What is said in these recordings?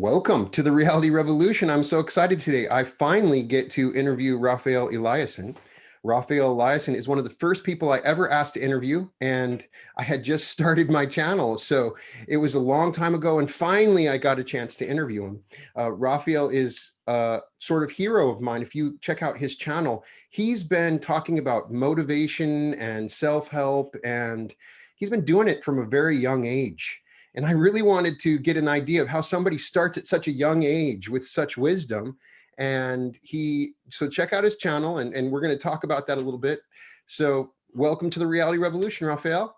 Welcome to the Reality Revolution. I'm so excited today. I finally get to interview Rafael Eliassen. Rafael Eliassen is one of the first people I ever asked to interview, and I had just started my channel. So it was a long time ago, and finally I got a chance to interview him. Rafael is a sort of hero of mine. If you check out his channel, he's been talking about motivation and self-help, and he's been doing it from a very young age. And I really wanted to get an idea of how somebody starts at such a young age with such wisdom. So check out his channel, and we're going to talk about that a little bit. So welcome to the Reality Revolution, Raphael.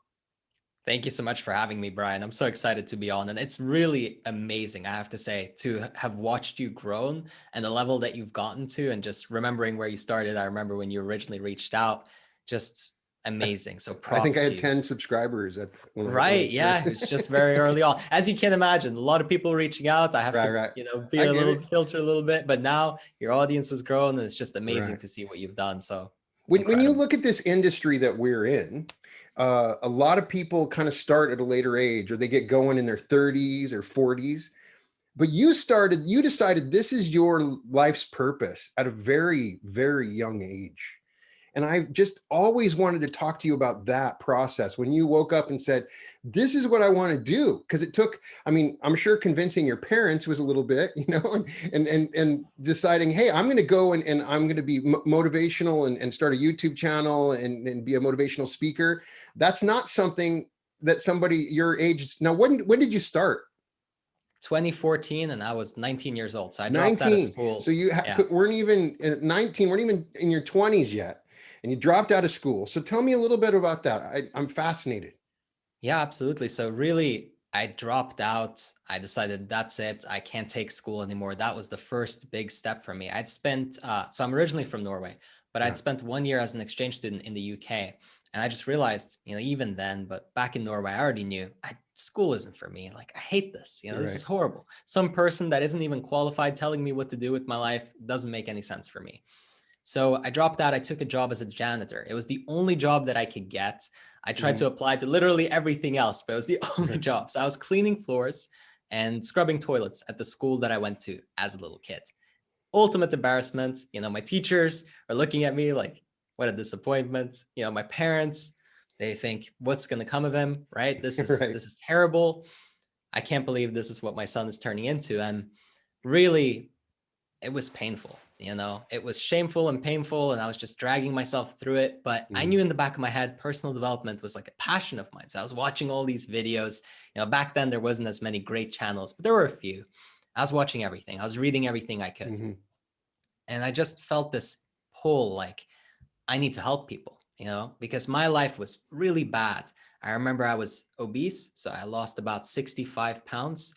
Thank you so much for having me, Brian. I'm so excited to be on. And it's really amazing, I have to say, to have watched you grown and the level that you've gotten to, and just remembering where you started. I remember when you originally reached out, just amazing. So props. I think I had to 10 subscribers at right. Yeah. It was just very early on. As you can imagine, a lot of people reaching out. I have to, be a little filter a little bit, but now your audience has grown, and it's just amazing to see what you've done. So when you look at this industry that we're in, a lot of people kind of start at a later age, or they get going in their 30s or 40s. But you decided this is your life's purpose at a very, very young age. And I just always wanted to talk to you about that process when you woke up and said, this is what I want to do. Because it took, I'm sure convincing your parents was a little bit, and deciding, hey, I'm going to go and I'm going to be motivational and start a YouTube channel and be a motivational speaker. That's not something that somebody your age. Now, when did you start? 2014, and I was 19 years old. So I dropped out of school. So you weren't even 19, weren't even in your 20s yet. And you dropped out of school. So tell me a little bit about that. I'm fascinated. Yeah, absolutely. So really, I dropped out. I decided that's it. I can't take school anymore. That was the first big step for me. I'd spent, so I'm originally from Norway, but I'd spent 1 year as an exchange student in the UK. And I just realized, even then, but back in Norway, I already knew school isn't for me. Like, I hate this. This is horrible. Some person that isn't even qualified telling me what to do with my life doesn't make any sense for me. So I dropped out. I took a job as a janitor. It was the only job that I could get. I tried to apply to literally everything else, but it was the only job. So I was cleaning floors and scrubbing toilets at the school that I went to as a little kid. Ultimate embarrassment. My teachers are looking at me like, what a disappointment. My parents, they think, what's going to come of him, right? This is terrible. I can't believe this is what my son is turning into. And really, it was painful. It was shameful and painful, and I was just dragging myself through it. But I knew in the back of my head, personal development was like a passion of mine. So I was watching all these videos. Back then there wasn't as many great channels, but there were a few. I was watching everything. I was reading everything I could. And I just felt this pull, like, I need to help people, because my life was really bad. I remember I was obese. So I lost about 65 pounds.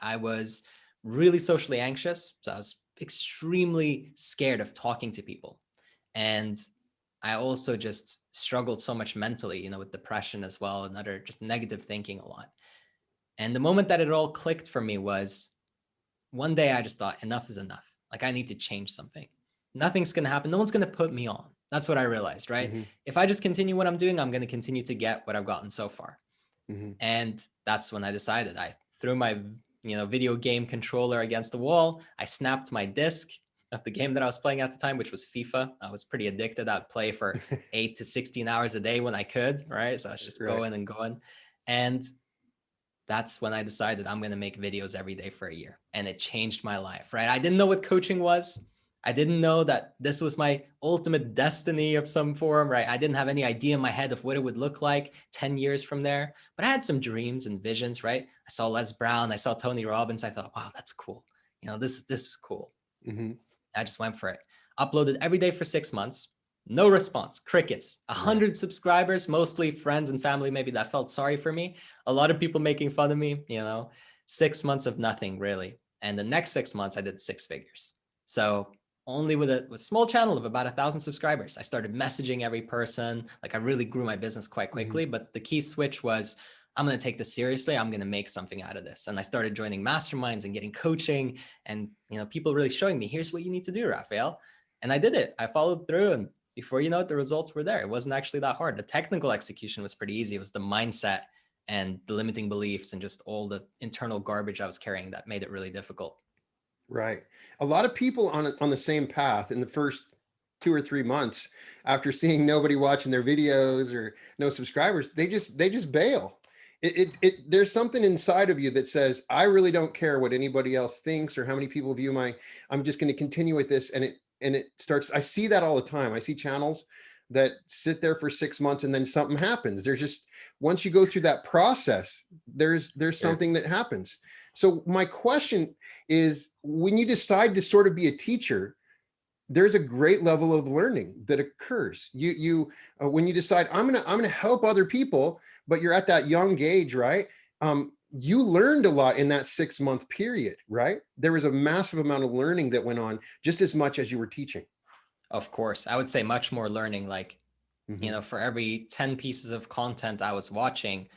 I was really socially anxious. So I was extremely scared of talking to people. And I also just struggled so much mentally, with depression as well, and other just negative thinking a lot. And the moment that it all clicked for me was one day I just thought, enough is enough. Like, I need to change something. Nothing's going to happen. No one's going to put me on. That's what I realized, right? If I just continue what I'm doing, I'm going to continue to get what I've gotten so far. And that's when I decided. I threw my video game controller against the wall. I snapped my disc of the game that I was playing at the time, which was FIFA. I was pretty addicted. I'd play for 8 to 16 hours a day when I could, right? So I was just going and going. And that's when I decided I'm going to make videos every day for a year. And it changed my life, right? I didn't know what coaching was. I didn't know that this was my ultimate destiny of some form, right? I didn't have any idea in my head of what it would look like 10 years from there, but I had some dreams and visions, right? I saw Les Brown, I saw Tony Robbins. I thought, wow, that's cool. This is cool. I just went for it. Uploaded every day for 6 months. No response, crickets, 100 subscribers, mostly friends and family, maybe, that felt sorry for me. A lot of people making fun of me, 6 months of nothing really. And the next 6 months I did 6 figures. So only with a small channel of about 1,000 subscribers, I started messaging every person. Like, I really grew my business quite quickly, but the key switch was, I'm going to take this seriously. I'm going to make something out of this. And I started joining masterminds and getting coaching, and, people really showing me, here's what you need to do, Raphael. And I did it. I followed through, and before you know it, the results were there. It wasn't actually that hard. The technical execution was pretty easy. It was the mindset and the limiting beliefs and just all the internal garbage I was carrying that made it really difficult. Right. A lot of people on the same path in the first 2 or 3 months after seeing nobody watching their videos or no subscribers, they just bail. There's something inside of you that says, I really don't care what anybody else thinks or how many people view I'm just going to continue with this. And it starts, I see that all the time. I see channels that sit there for 6 months and then something happens. There's just, once you go through that process, there's Sure. something that happens. So my question is, when you decide to sort of be a teacher, there's a great level of learning that occurs. When you decide I'm gonna help other people, but you're at that young age, right? You learned a lot in that 6 month period, right? There was a massive amount of learning that went on just as much as you were teaching. Of course, I would say much more learning. Like, Mm-hmm. for every 10 pieces of content I was watching,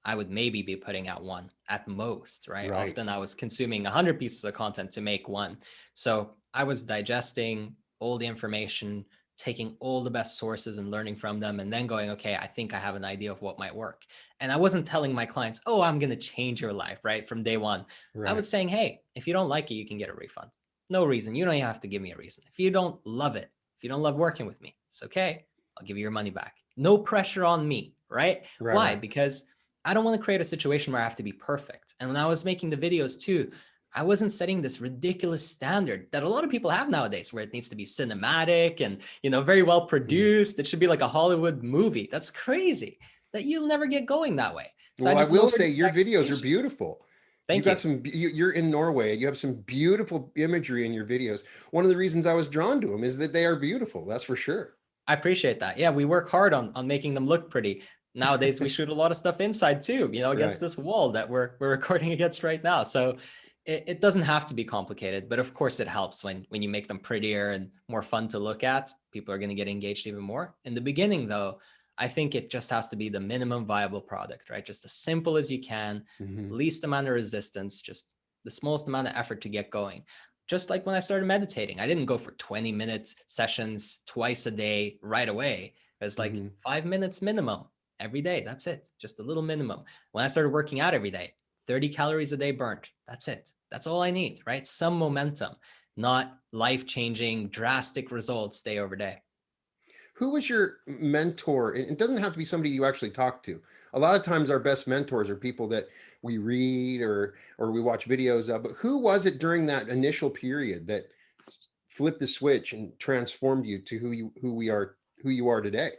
I would maybe be putting out one at most, right? Right. Often I was consuming 100 pieces of content to make one. So I was digesting all the information, taking all the best sources and learning from them, and then going, okay, I think I have an idea of what might work. And I wasn't telling my clients, oh, I'm going to change your life, right? From day one. I Right. was saying, hey, if you don't like it, you can get a refund. No reason. You don't even have to give me a reason. If you don't love it, if you don't love working with me, it's okay. I'll give you your money back. No pressure on me, right? Right. Why? Right. Because I don't want to create a situation where I have to be perfect. And when I was making the videos too, I wasn't setting this ridiculous standard that a lot of people have nowadays, where it needs to be cinematic and, very well Mhm. produced. It should be like a Hollywood movie. That's crazy. That you'll never get going that way. So I Well, I just will lowered say the your videos are expectation. beautiful. You Thank got you. some, you're in Norway. You have some beautiful imagery in your videos. One of the reasons I was drawn to them is that they are beautiful. That's for sure. I appreciate that. Yeah, we work hard on making them look pretty. Nowadays, we shoot a lot of stuff inside too, against Right. this wall that we're recording against right now. So it doesn't have to be complicated, but of course it helps when you make them prettier and more fun to look at. People are going to get engaged even more. In the beginning, though, I think it just has to be the minimum viable product, right? Just as simple as you can, Hmm. least amount of resistance, just the smallest amount of effort to get going. Just like when I started meditating, I didn't go for 20-minute sessions twice a day right away. It was like Hmm. 5 minutes minimum every day. That's it. Just a little minimum. When I started working out every day, 30 calories a day burnt. That's it. That's all I need, right? Some momentum, not life-changing, drastic results day over day. Who was your mentor? It doesn't have to be somebody you actually talk to. A lot of times our best mentors are people that we read or we watch videos of, but who was it during that initial period that flipped the switch and transformed you to who you are today?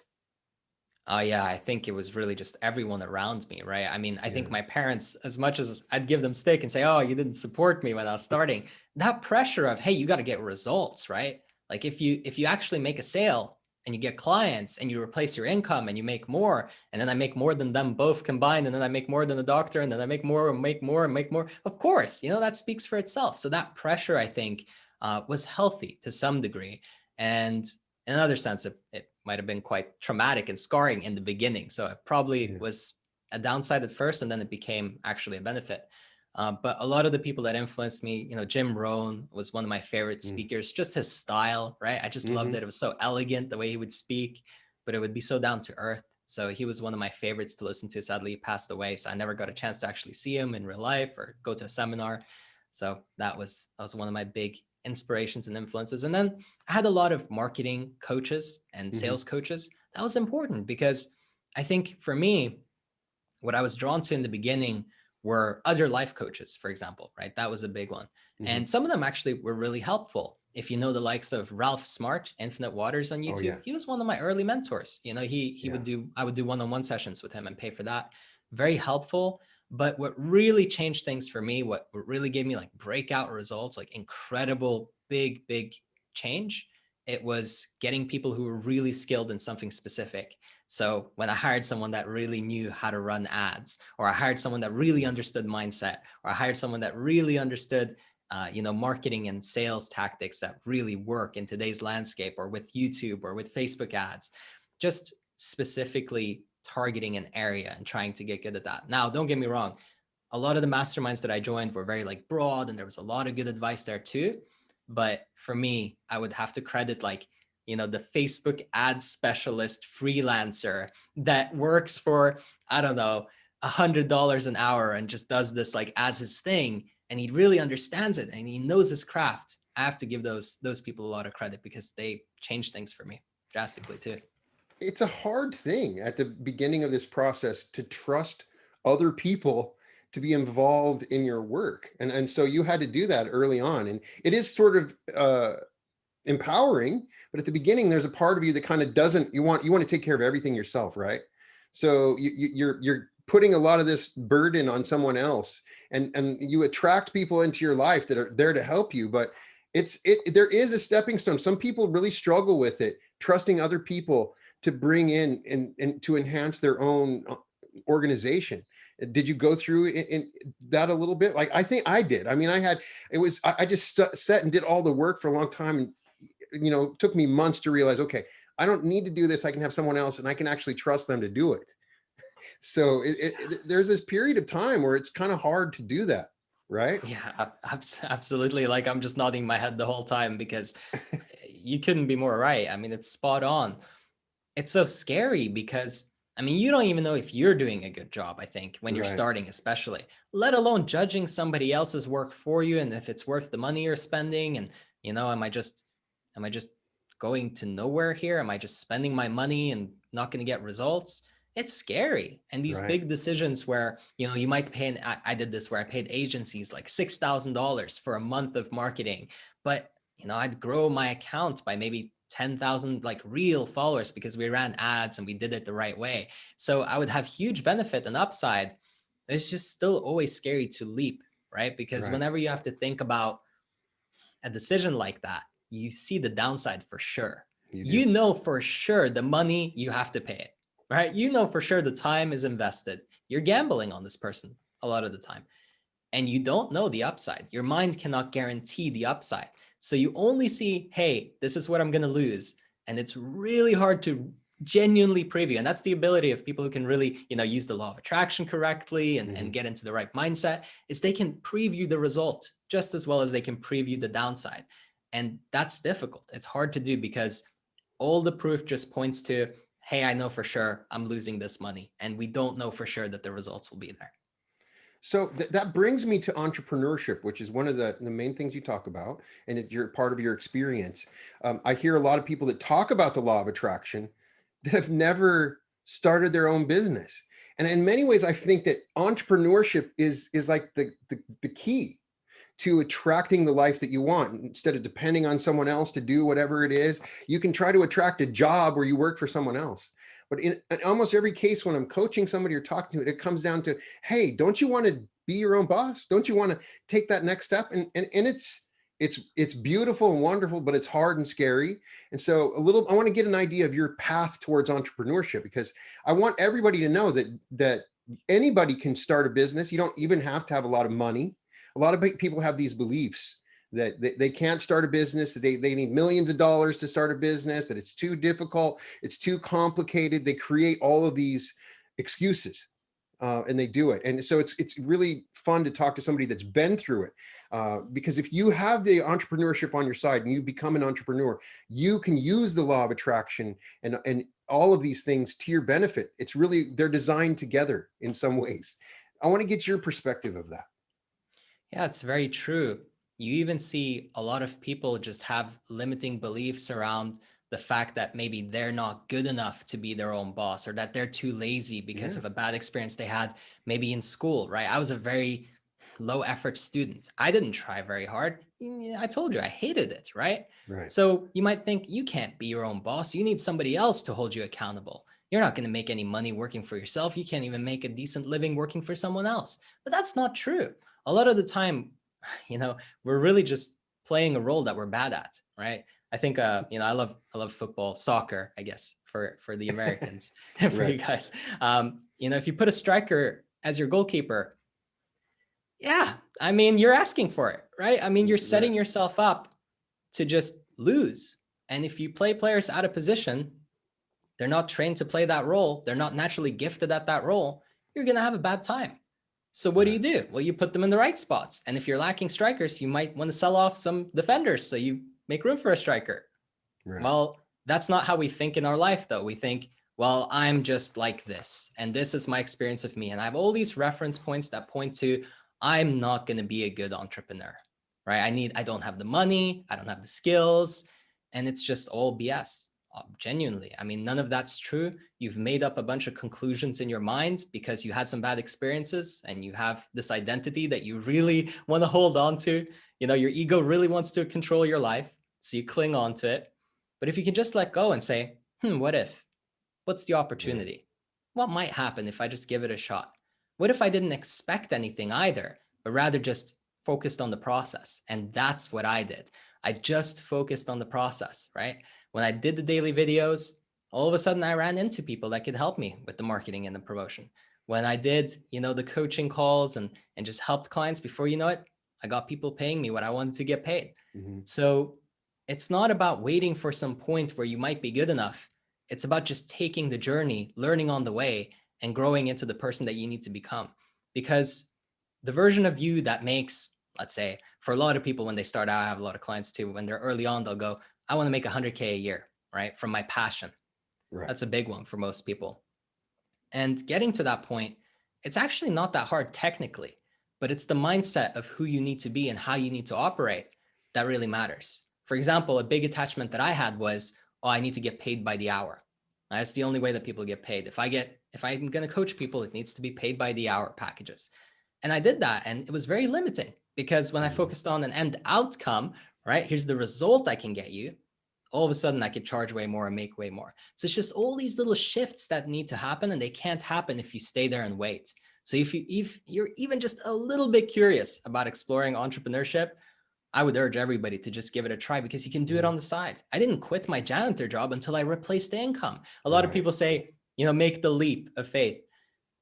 Oh yeah, I think it was really just everyone around me, right? I mean, I Yeah. think my parents, as much as I'd give them steak and say, "Oh, you didn't support me when I was starting," that pressure of, "Hey, you got to get results," right? Like if you actually make a sale and you get clients and you replace your income and you make more, and then I make more than them both combined, and then I make more than the doctor, and then I make more and make more and make more. Of course, that speaks for itself. So that pressure, I think, was healthy to some degree, and in another sense, it might have been quite traumatic and scarring in the beginning. So it probably Yeah. was a downside at first, and then it became actually a benefit. But a lot of the people that influenced me, Jim Rohn was one of my favorite speakers, just his style, right? I just loved Mm-hmm. it. It was so elegant the way he would speak, but it would be so down to earth. So he was one of my favorites to listen to. Sadly, he passed away. So I never got a chance to actually see him in real life or go to a seminar. So that was one of my big inspirations and influences. And then I had a lot of marketing coaches and Mm-hmm. sales coaches. That was important because I think for me, what I was drawn to in the beginning were other life coaches, for example, right? That was a big one. Mm-hmm. And some of them actually were really helpful. If you know the likes of Ralph Smart, Infinite Waters on Oh YouTube, yeah. he was one of my early mentors. He Yeah. would do, I would do one-on-one sessions with him and pay for that. Very helpful. But what really changed things for me, what really gave me like breakout results, like incredible, big change, it was getting people who were really skilled in something specific. So when I hired someone that really knew how to run ads, or I hired someone that really understood mindset, or I hired someone that really understood, marketing and sales tactics that really work in today's landscape, or with YouTube or with Facebook ads, just specifically targeting an area and trying to get good at that. Now, don't get me wrong. A lot of the masterminds that I joined were very like broad, and there was a lot of good advice there too. But for me, I would have to credit like, the Facebook ad specialist freelancer that works for, I don't know, $100 an hour and just does this like as his thing, and he really understands it and he knows his craft, I have to give those people a lot of credit because they changed things for me drastically too. It's a hard thing at the beginning of this process to trust other people to be involved in your work. And so you had to do that early on. And it is sort of empowering, but at the beginning, there's a part of you that kind of doesn't, you want to take care of everything yourself, right? So you're putting a lot of this burden on someone else, and you attract people into your life that are there to help you. But there is a stepping stone. Some people really struggle with it, trusting other people to bring in and to enhance their own organization. Did you go through in that a little bit? Like, I think I did. I mean, I just sat and did all the work for a long time. And, it took me months to realize, okay, I don't need to do this. I can have someone else and I can actually trust them to do it. So there's this period of time where it's kind of hard to do that. Right? Yeah, absolutely. Like, I'm just nodding my head the whole time because you couldn't be more right. I mean, it's spot on. It's so scary because, I mean, you don't even know if you're doing a good job, I think, when you're Right. starting, especially, let alone judging somebody else's work for you and if it's worth the money you're spending. And, am I just going to nowhere here? Am I just spending my money and not going to get results? It's scary. And these Right. big decisions where, you might pay, I did this where I paid agencies like $6,000 for a month of marketing, but, I'd grow my account by maybe 10,000 like real followers because we ran ads and we did it the right way. So I would have huge benefit and upside. It's just still always scary to leap, right? Because Right. whenever you have to think about a decision like that, you see the downside for sure. You do. You know for sure the money you have to pay it, right? You know for sure the time is invested. You're gambling on this person a lot of the time. And you don't know the upside. Your mind cannot guarantee the upside. So you only see, hey, this is what I'm going to lose. And it's really hard to genuinely preview. And that's the ability of people who can really, use the law of attraction correctly and get into the right mindset, is they can preview the result just as well as they can preview the downside. And that's difficult. It's hard to do because all the proof just points to, hey, I know for sure I'm losing this money. And we don't know for sure that the results will be there. So that brings me to entrepreneurship, which is one of the main things you talk about, and you're part of your experience. I hear a lot of people that talk about the law of attraction that have never started their own business. And in many ways, I think that entrepreneurship is like the key to attracting the life that you want. Instead of depending on someone else to do whatever it is, you can try to attract a job where you work for someone else. But in almost every case, when I'm coaching somebody or talking to it, it comes down to, hey, don't you want to be your own boss? Don't you want to take that next step? And it's beautiful and wonderful, but it's hard and scary. And so I want to get an idea of your path towards entrepreneurship, because I want everybody to know that anybody can start a business. You don't even have to have a lot of money. A lot of people have these beliefs that they can't start a business, that they need millions of dollars to start a business, that it's too difficult, it's too complicated. They create all of these excuses and they do it. And so it's really fun to talk to somebody that's been through it. Because if you have the entrepreneurship on your side and you become an entrepreneur, you can use the law of attraction and all of these things to your benefit. They're designed together in some ways. I want to get your perspective of that. Yeah, it's very true. You even see a lot of people just have limiting beliefs around the fact that maybe they're not good enough to be their own boss, or that they're too lazy because of a bad experience they had maybe in school, right? I was a very low effort student. I didn't try very hard. I told you I hated it, right? Right. So you might think you can't be your own boss. You need somebody else to hold you accountable. You're not going to make any money working for yourself. You can't even make a decent living working for someone else. But that's not true. A lot of the time, we're really just playing a role that we're bad at, right? I think, I love football, soccer, I guess, for the Americans and for you guys. If you put a striker as your goalkeeper, yeah, I mean, you're asking for it, right? I mean, you're setting yourself up to just lose. And if you play players out of position, they're not trained to play that role, they're not naturally gifted at that role, you're going to have a bad time. So what do? Well, you put them in the right spots. And if you're lacking strikers, you might want to sell off some defenders so you make room for a striker. Right. Well, that's not how we think in our life, though. We think well, I'm just like this, and this is my experience of me. And I have all these reference points that point to, I'm not going to be a good entrepreneur, right? I don't have the money, I don't have the skills, and it's just all BS. Genuinely. I mean, none of that's true. You've made up a bunch of conclusions in your mind because you had some bad experiences and you have this identity that you really want to hold on to. You know, your ego really wants to control your life. So you cling on to it. But if you can just let go and say, what if? What's the Right. opportunity? What might happen if I just give it a shot? What if I didn't expect anything either, but rather just focused on the process? And that's what I did. I just focused on the process, right? When I did the daily videos, all of a sudden I ran into people that could help me with the marketing and the promotion. When I did, the coaching calls and just helped clients, before you know it, I got people paying me what I wanted to get paid. Mhm. So it's not about waiting for some point where you might be good enough. It's about just taking the journey, learning on the way, and growing into the person that you need to become. Because the version of you that makes, let's say, for a lot of people, when they start out, I have a lot of clients too, when they're early on, they'll go, I want to make 100K a year, right? From my passion. Right. That's a big one for most people. And getting to that point, it's actually not that hard technically, but it's the mindset of who you need to be and how you need to operate that really matters. For example, a big attachment that I had was, oh, I need to get paid by the hour. That's the only way that people get paid. If I'm going to coach people, it needs to be paid by the hour packages. And I did that, and it was very limiting because when I Mhm. focused on an end outcome, right, here's the result I can get you, all of a sudden I could charge way more and make way more. So it's just all these little shifts that need to happen, and they can't happen if you stay there and wait. So if you're even just a little bit curious about exploring entrepreneurship, I would urge everybody to just give it a try, because you can do it Yeah. on the side. I didn't quit my janitor job until I replaced the income. A lot of Right. people say, make the leap of faith.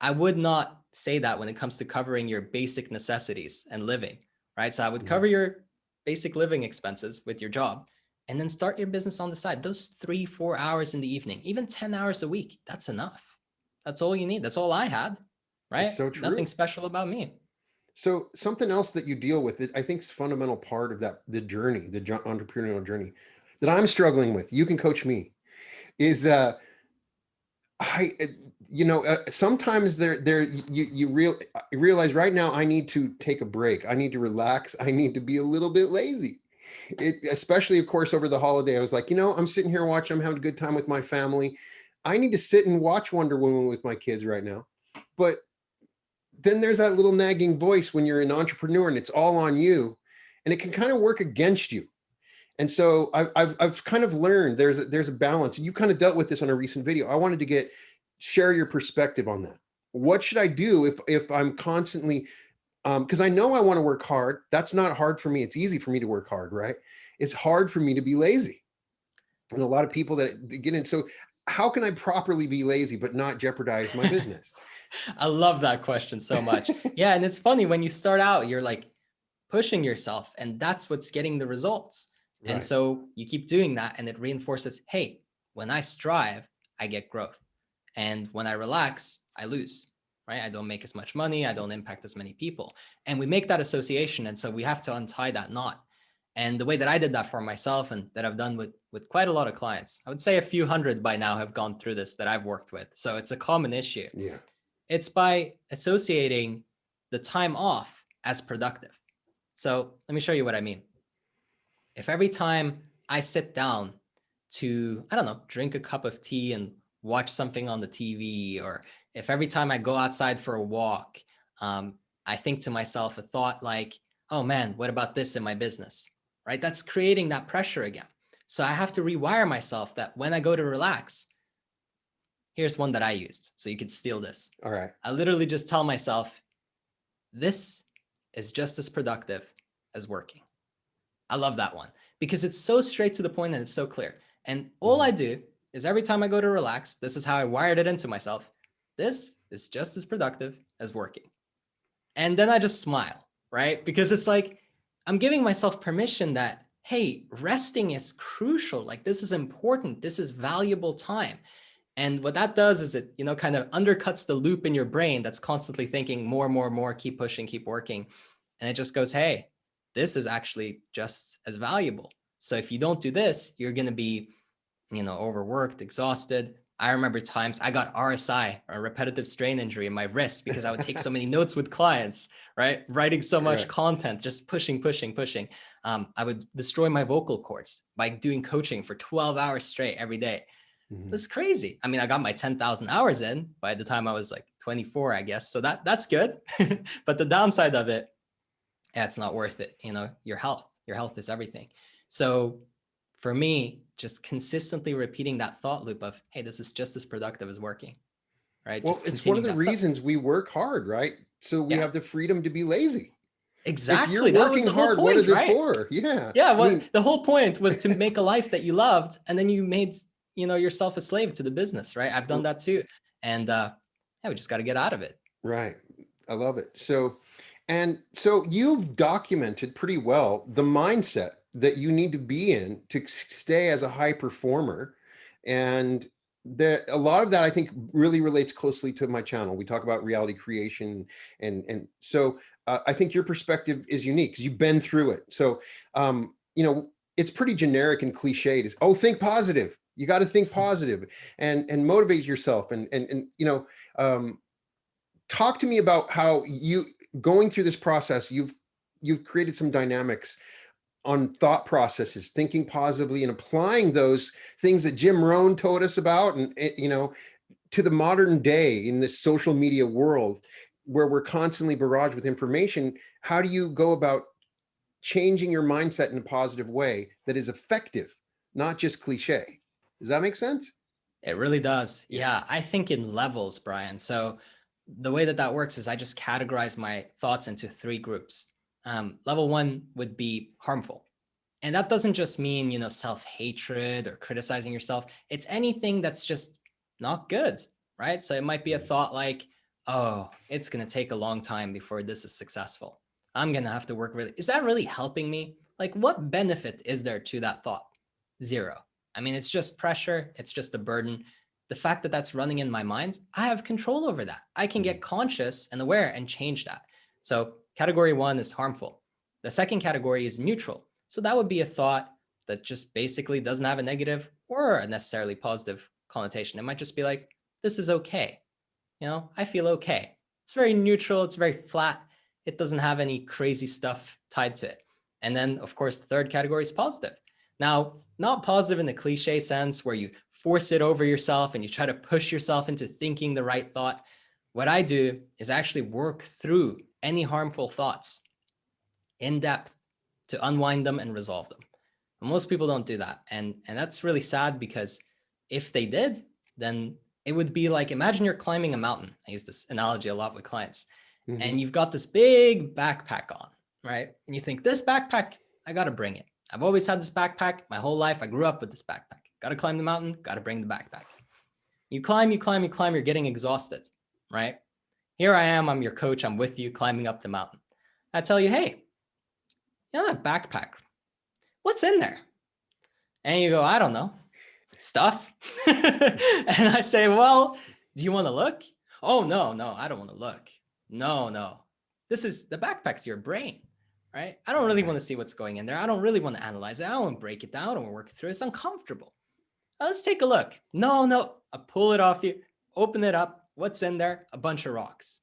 I would not say that when it comes to covering your basic necessities and living, right? So I would Mhm. cover your basic living expenses with your job, and then start your business on the side. Those 3-4 hours in the evening, even 10 hours a week, that's enough. That's all you need. That's all I had, It's right? so Nothing true. special about me. So something else that you deal with, that I think is a fundamental part of the journey, the entrepreneurial journey that I'm struggling with. You can coach me. Is I sometimes you realize right now I need to take a break. I need to relax. I need to be a little bit lazy. Especially of course over the holiday, I was like, I'm sitting here watching. I'm having a good time with my family. I need to sit and watch Wonder Woman with my kids right now. But then there's that little nagging voice when you're an entrepreneur and it's all on you, and it can kind of work against you. And so I've kind of learned there's a balance. You kind of dealt with this on a recent video. I wanted to share your perspective on that. What should I do if I'm constantly, because I know I want to work hard. That's not hard for me. It's easy for me to work hard, right? It's hard for me to be lazy. And a lot of people that get in. So how can I properly be lazy but not jeopardize my business? I love that question so much. Yeah, and it's funny when you start out, you're like pushing yourself, and that's what's getting the results. And Right. so you keep doing that, and it reinforces, hey, when I strive, I get growth. And when I relax, I lose, right? I don't make as much money. I don't impact as many people. And we make that association. And so we have to untie that knot. And the way that I did that for myself, and that I've done with quite a lot of clients, I would say a few hundred by now have gone through this that I've worked with. So it's a common issue. Yeah. It's by associating the time off as productive. So let me show you what I mean. If every time I sit down to, I don't know, drink a cup of tea and watch something on the TV, or if every time I go outside for a walk, I think to myself a thought like, oh man, what about this in my business, right? That's creating that pressure again. So I have to rewire myself that when I go to relax, here's one that I used. So you could steal this. All right. I literally just tell myself, this is just as productive as working. I love that one because it's so straight to the point and it's so clear. And all Mhm. I do is every time I go to relax, this is how I wired it into myself. This is just as productive as working. And then I just smile, right? Because it's like I'm giving myself permission that, hey, resting is crucial. Like this is important. This is valuable time. And what that does is it, kind of undercuts the loop in your brain that's constantly thinking more, more, more, keep pushing, keep working. And it just goes, hey, this is actually just as valuable. So if you don't do this, you're going to be, overworked, exhausted. I remember times I got RSI, or repetitive strain injury, in my wrist because I would take so many notes with clients, right? Writing so much Right. content, just pushing, pushing, pushing. I would destroy my vocal cords by doing coaching for 12 hours straight every day. Mhm. That's crazy. I mean, I got my 10,000 hours in by the time I was like 24, I guess. So that's good. But the downside of it, yeah, it's not worth it. Your health is everything. So for me, just consistently repeating that thought loop of, hey, this is just as productive as working, right? Well, Just it's one of continue the that. So reasons we work hard, right? So we yeah, have the freedom to be lazy. If you're exactly. That was working the whole hard, what point, is it right? for? Yeah. Yeah, I what mean, the whole point was to make a life that you loved, and then you made, yourself a slave to the business, right? I've done that too. And yeah, we just got to get out of it. right. I love it. So you've documented pretty well the mindset that you need to be in to stay as a high performer. And a lot of that I think really relates closely to my channel. We talk about reality creation, and so I think your perspective is unique because you've been through it. So it's pretty generic and cliched. Is, oh, think positive. You got to think positive and motivate yourself and talk to me about how you going through this process, you've created some dynamics on thought processes, thinking positively and applying those things that Jim Rohn told us about, and to the modern day in this social media world where we're constantly barraged with information. How do you go about changing your mindset in a positive way that is effective, not just cliche? Does that make sense? It really does. Yeah. Yeah, I think in levels, Brian. So the way that works is I just categorize my thoughts into three groups. Level one would be harmful. And that doesn't just mean, self-hatred or criticizing yourself. It's anything that's just not good, right? So it might be a thought like, oh, it's going to take a long time before this is successful. I'm going to have to work really. Is that really helping me? Like, what benefit is there to that thought? Zero. I mean, it's just pressure. It's just a burden. The fact that that's running in my mind, I have control over that. I can get conscious and aware and change that. So category one is harmful. The second category is neutral. So that would be a thought that just basically doesn't have a negative or a necessarily positive connotation. It might just be like, this is okay. I feel okay. It's very neutral. It's very flat. It doesn't have any crazy stuff tied to it. And then, of course, the third category is positive. Now, not positive in the cliche sense where you force it over yourself and you try to push yourself into thinking the right thought. What I do is actually work through any harmful thoughts in depth to unwind them and resolve them. And most people don't do that. And that's really sad because if they did, then it would be like, imagine you're climbing a mountain. I use this analogy a lot with clients. And you've got this big backpack on, right? And you think, this backpack, I got to bring it. I've always had this backpack my whole life. I grew up with this backpack. Got to climb the mountain, got to bring the backpack. You climb, you're getting exhausted, right? Here I am, I'm your coach, I'm with you climbing up the mountain. I tell you, hey, that backpack, what's in there? And you go, I don't know, stuff. And I say, well, do you want to look? Oh, no, I don't want to look. No. The backpack's your brain, right? I don't really want to see what's going in there. I don't really want to analyze it. I don't want to break it down. I don't want to work through it. It's uncomfortable. Let's take a look. No. I pull it off you, open it up. What's in there? A bunch of rocks.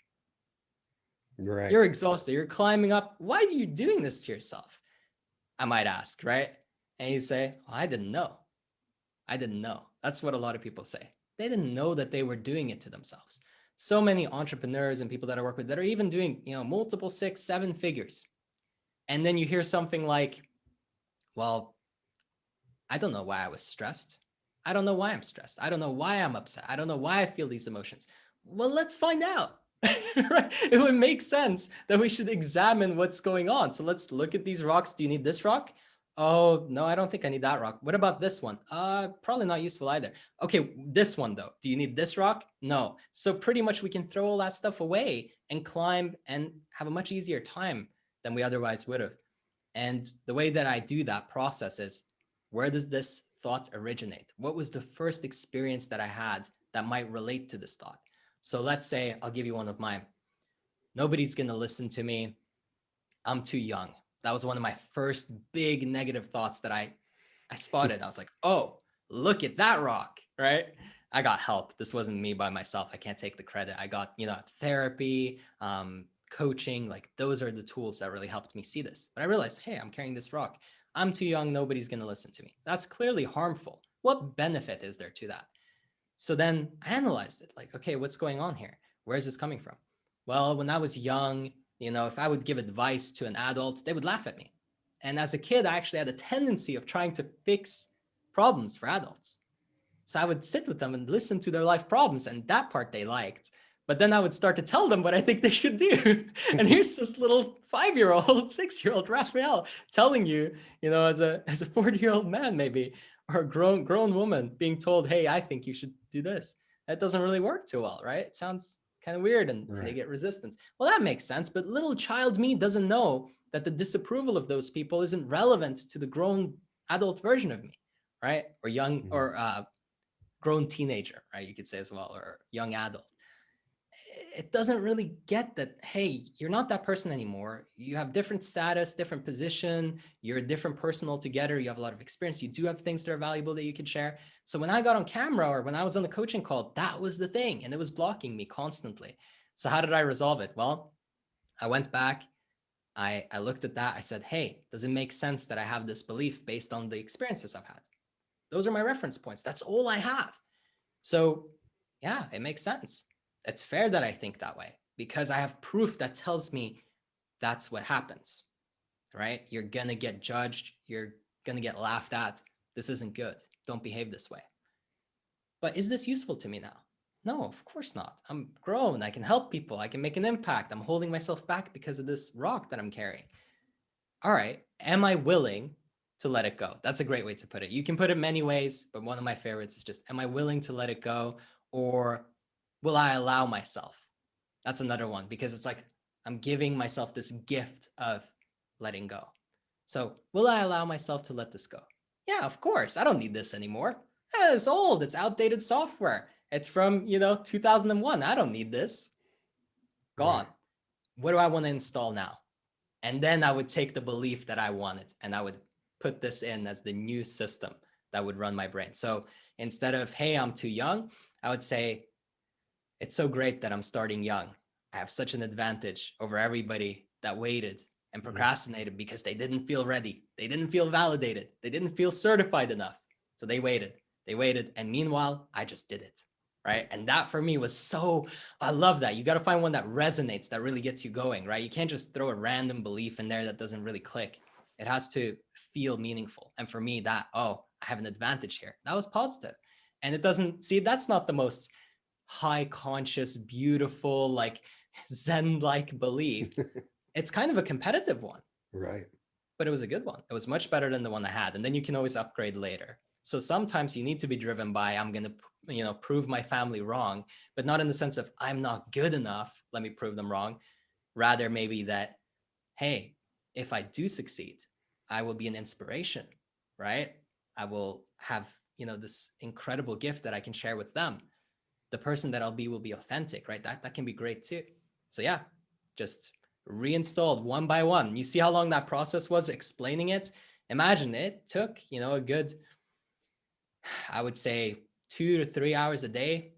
Right. You're exhausted. You're climbing up. Why are you doing this to yourself? I might ask, right? And you say, oh, I didn't know. That's what a lot of people say. They didn't know that they were doing it to themselves. So many entrepreneurs and people that I work with that are even doing, multiple 6, 7 figures. And then you hear something like, well, I don't know why I was stressed. I don't know why I'm stressed. I don't know why I'm upset. I don't know why I feel these emotions. Well, let's find out. Right? It would make sense that we should examine what's going on. So let's look at these rocks. Do you need this rock? Oh, no, I don't think I need that rock. What about this one? Probably not useful either. Okay, this one though. Do you need this rock? No. So pretty much we can throw all that stuff away and climb and have a much easier time than we otherwise would have. And the way that I do that process is, where does this thought originate? What was the first experience that I had that might relate to this thought? So let's say, I'll give you one of mine. Nobody's going to listen to me. I'm too young. That was one of my first big negative thoughts that I spotted. I was like, oh, look at that rock, right? I got help. This wasn't me by myself. I can't take the credit. I got, therapy, coaching, like those are the tools that really helped me see this. But I realized, hey, I'm carrying this rock. I'm too young. Nobody's going to listen to me. That's clearly harmful. What benefit is there to that? So then I analyzed it, like, okay, what's going on here? Where is this coming from? Well, when I was young, if I would give advice to an adult, they would laugh at me. And as a kid, I actually had a tendency of trying to fix problems for adults. So I would sit with them and listen to their life problems, and that part they liked. But then I would start to tell them what I think they should do. And here's this little 5-year-old, 6-year-old Raphael telling you, as a 40-year-old man maybe, or a grown woman being told, hey, I think you should do this. That doesn't really work too well, right? It sounds kind of weird, and they get resistance. Well, that makes sense, but little child me doesn't know that the disapproval of those people isn't relevant to the grown adult version of me, right? Or young, or grown teenager, right? You could say as well, or young adult. It doesn't really get that, hey, you're not that person anymore. You have different status, different position. You're a different person altogether. You have a lot of experience. You do have things that are valuable that you can share. So when I got on camera or when I was on the coaching call, that was the thing. And it was blocking me constantly. So how did I resolve it? Well, I went back. I looked at that. I said, hey, does it make sense that I have this belief based on the experiences I've had? Those are my reference points. That's all I have. So yeah, it makes sense. It's fair that I think that way because I have proof that tells me that's what happens, right? You're going to get judged. You're going to get laughed at. This isn't good. Don't behave this way. But is this useful to me now? No, of course not. I'm grown. I can help people. I can make an impact. I'm holding myself back because of this rock that I'm carrying. All right. Am I willing to let it go? That's a great way to put it. You can put it many ways, but one of my favorites is just, am I willing to let it go, or will I allow myself? That's another one, because it's like I'm giving myself this gift of letting go. So will I allow myself to let this go? Yeah, of course. I don't need this anymore. It's old. It's outdated software. It's from, 2001. I don't need this. Gone. Right. What do I want to install now? And then I would take the belief that I wanted and I would put this in as the new system that would run my brain. So instead of, hey, I'm too young, I would say, it's so great that I'm starting young. I have such an advantage over everybody that waited and procrastinated because they didn't feel ready. They didn't feel validated. They didn't feel certified enough. So they waited. And meanwhile, I just did it. Right. And that for me was so, I love that. You got to find one that resonates, that really gets you going, right? You can't just throw a random belief in there that doesn't really click. It has to feel meaningful. And for me, that, oh, I have an advantage here. That was positive. And it doesn't, see, that's not the most high conscious, beautiful, like Zen-like belief. It's kind of a competitive one. Right. But it was a good one. It was much better than the one I had. And then you can always upgrade later. So sometimes you need to be driven by, I'm going to, prove my family wrong, but not in the sense of I'm not good enough. Let me prove them wrong. Rather, maybe that, hey, if I do succeed, I will be an inspiration, right? I will have, this incredible gift that I can share with them. The person that I'll be will be authentic, right? That can be great too. So yeah, just reinstalled one by one. You see how long that process was explaining it? Imagine it took, a good, I would say 2 to 3 hours a day.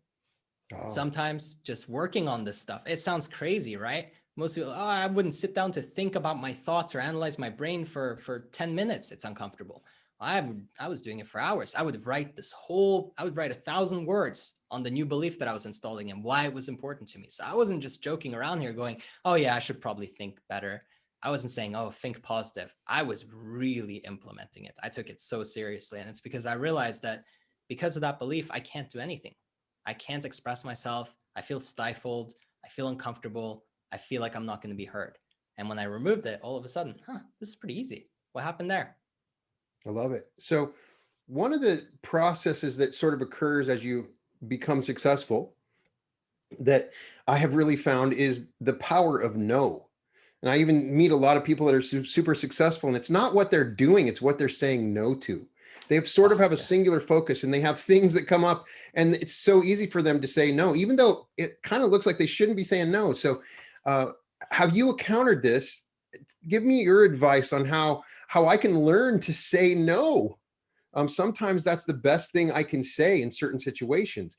Oh. Sometimes just working on this stuff. It sounds crazy, right? Most people, I wouldn't sit down to think about my thoughts or analyze my brain for 10 minutes. It's uncomfortable. I was doing it for hours. I would write 1,000 words on the new belief that I was installing and why it was important to me. So I wasn't just joking around here going, oh yeah, I should probably think better. I wasn't saying, oh, think positive. I was really implementing it. I took it so seriously. And it's because I realized that because of that belief, I can't do anything. I can't express myself. I feel stifled. I feel uncomfortable. I feel like I'm not going to be heard. And when I removed it, all of a sudden, this is pretty easy. What happened there? I love it. So one of the processes that sort of occurs as you become successful that I have really found is the power of no. And I even meet a lot of people that are super successful, and it's not what they're doing, it's what they're saying no to. They have a singular focus, and they have things that come up, and it's so easy for them to say no, even though it kind of looks like they shouldn't be saying no. So have you encountered this? Give me your advice on how I can learn to say no. Sometimes that's the best thing I can say in certain situations,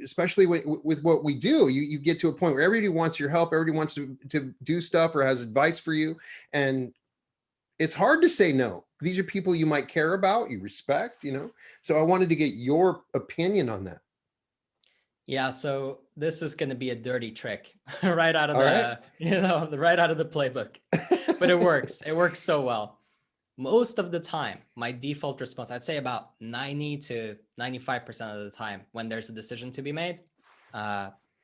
especially with what we do. You get to a point where everybody wants your help, everybody wants to do stuff or has advice for you. And it's hard to say no. These are people you might care about, you respect, So I wanted to get your opinion on that. Yeah, so this is going to be a dirty trick right out of All right. right out of the playbook. But it works. It works so well. Most of the time, my default response, I'd say about 90 to 95% of the time when there's a decision to be made,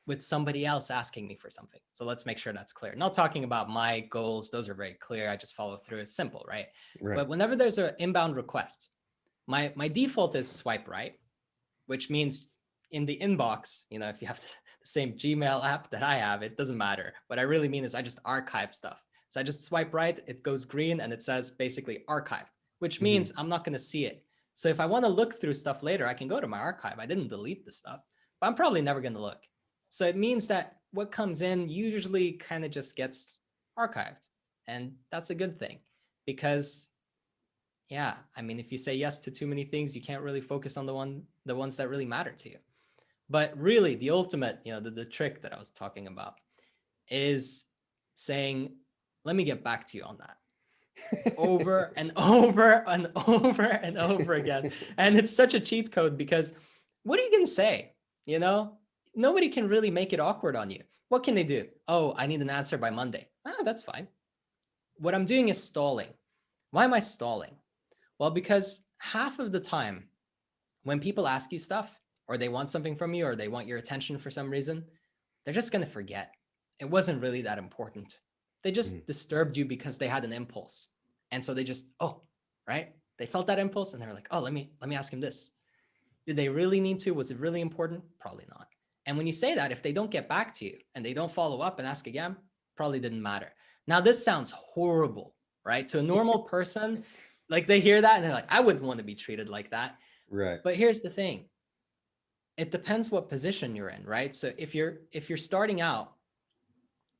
with somebody else asking me for something. So let's make sure that's clear. Not talking about my goals. Those are very clear. I just follow through. It's simple, right? Right. But whenever there's an inbound request, my default is swipe right, which means in the inbox, if you have the same Gmail app that I have, it doesn't matter. What I really mean is I just archive stuff. So I just swipe right, it goes green, and it says basically archived, which means I'm not going to see it. So if I want to look through stuff later, I can go to my archive. I didn't delete the stuff, but I'm probably never going to look. So it means that what comes in usually kind of just gets archived. And that's a good thing because, yeah, I mean, if you say yes to too many things, you can't really focus on the ones that really matter to you. But really, the ultimate, the trick that I was talking about is saying, let me get back to you on that over and over and over and over again. And it's such a cheat code because what are you going to say? Nobody can really make it awkward on you. What can they do? Oh, I need an answer by Monday. Oh, that's fine. What I'm doing is stalling. Why am I stalling? Well, because half of the time when people ask you stuff or they want something from you or they want your attention for some reason, they're just going to forget. It wasn't really that important. They just disturbed you because they had an impulse. And so they just, right? They felt that impulse and they're like, oh, let me ask him this. Did they really need to? Was it really important? Probably not. And when you say that, if they don't get back to you and they don't follow up and ask again, probably didn't matter. Now, this sounds horrible, right? To a normal person, like they hear that and they're like, I wouldn't want to be treated like that. Right. But here's the thing. It depends what position you're in, right? So if you're starting out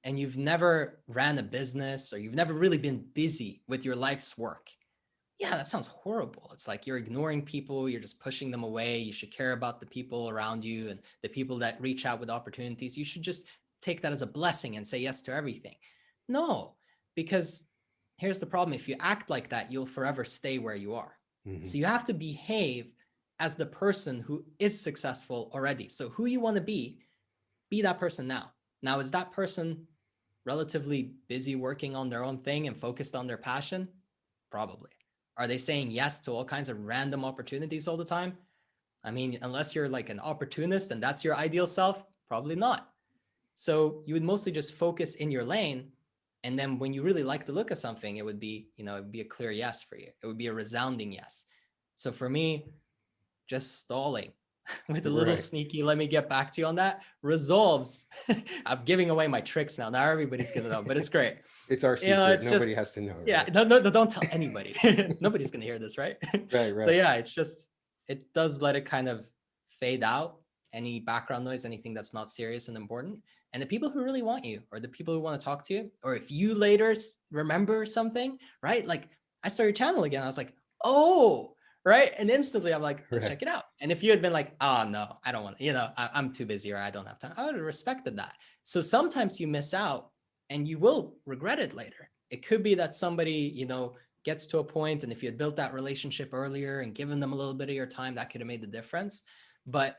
and you've never ran a business or you've never really been busy with your life's work, yeah, that sounds horrible. It's like you're ignoring people, you're just pushing them away. You should care about the people around you and the people that reach out with opportunities. You should just take that as a blessing and say yes to everything. No, because here's the problem. If you act like that, you'll forever stay where you are. So you have to behave as the person who is successful already. So who you want to be that person now. Now, is that person relatively busy working on their own thing and focused on their passion? Probably. Are they saying yes to all kinds of random opportunities all the time? I mean, unless you're like an opportunist and that's your ideal self, probably not. So you would mostly just focus in your lane. And then when you really like the look of something, it would be, it'd be a clear yes for you. It would be a resounding yes. So for me, just stalling with a little sneaky, let me get back to you on that, resolves. I'm giving away my tricks now. Now everybody's going to know, but it's great. It's our secret. Nobody has to know. Yeah. Right? No, don't tell anybody. Nobody's going to hear this, right? Right. So yeah, it does let it kind of fade out, any background noise, anything that's not serious and important. And the people who really want you or the people who want to talk to you, or if you later remember something, right? Like I saw your channel again. I was like, oh, right. And instantly I'm like, let's check it out. And if you had been like, oh no, I don't want to, I'm too busy or I don't have time, I would have respected that. So sometimes you miss out and you will regret it later. It could be that somebody, gets to a point, and if you had built that relationship earlier and given them a little bit of your time, that could have made the difference. But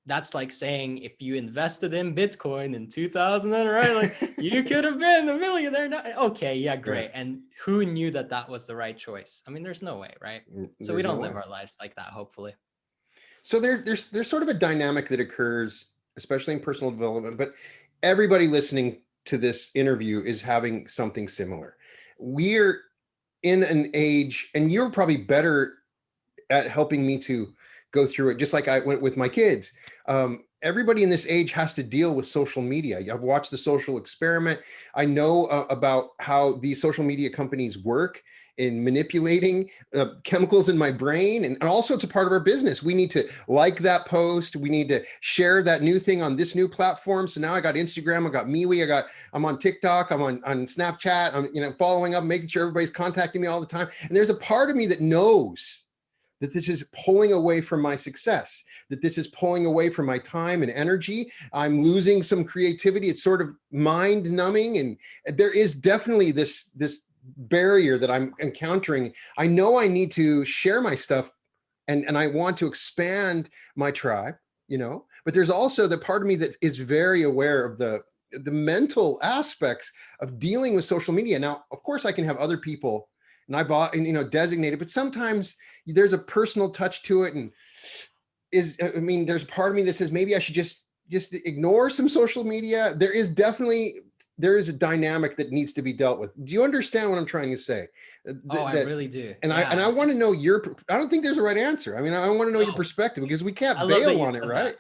that's like saying if you invested in Bitcoin in 2000, right? Like you could have been a millionaire now. Okay, yeah, great. Yeah. And who knew that was the right choice? I mean, there's no way, right? So we don't live our lives like that, hopefully. So there's sort of a dynamic that occurs, especially in personal development, but everybody listening to this interview is having something similar. We're in an age, and you're probably better at helping me to go through it, just like I went with my kids. Everybody in this age has to deal with social media. I've watched The Social Experiment. I know about how these social media companies work in manipulating chemicals in my brain, and also it's a part of our business. We need to like that post. We need to share that new thing on this new platform. So now I got Instagram, I got MeWe, I'm on TikTok, I'm on Snapchat. I'm following up, making sure everybody's contacting me all the time. And there's a part of me that knows that this is pulling away from my success, that this is pulling away from my time and energy. I'm losing some creativity. It's sort of mind numbing. And there is definitely this barrier that I'm encountering. I know I need to share my stuff, and I want to expand my tribe, but there's also the part of me that is very aware of the mental aspects of dealing with social media. Now, of course, I can have other people and designated, but sometimes there's a personal touch to it. And there's a part of me that says maybe I should just ignore some social media. There is a dynamic that needs to be dealt with. Do you understand what I'm trying to say? I really do. And I want to know I don't think there's a right answer. I mean, I want to know your perspective, because we can't bail on it, right?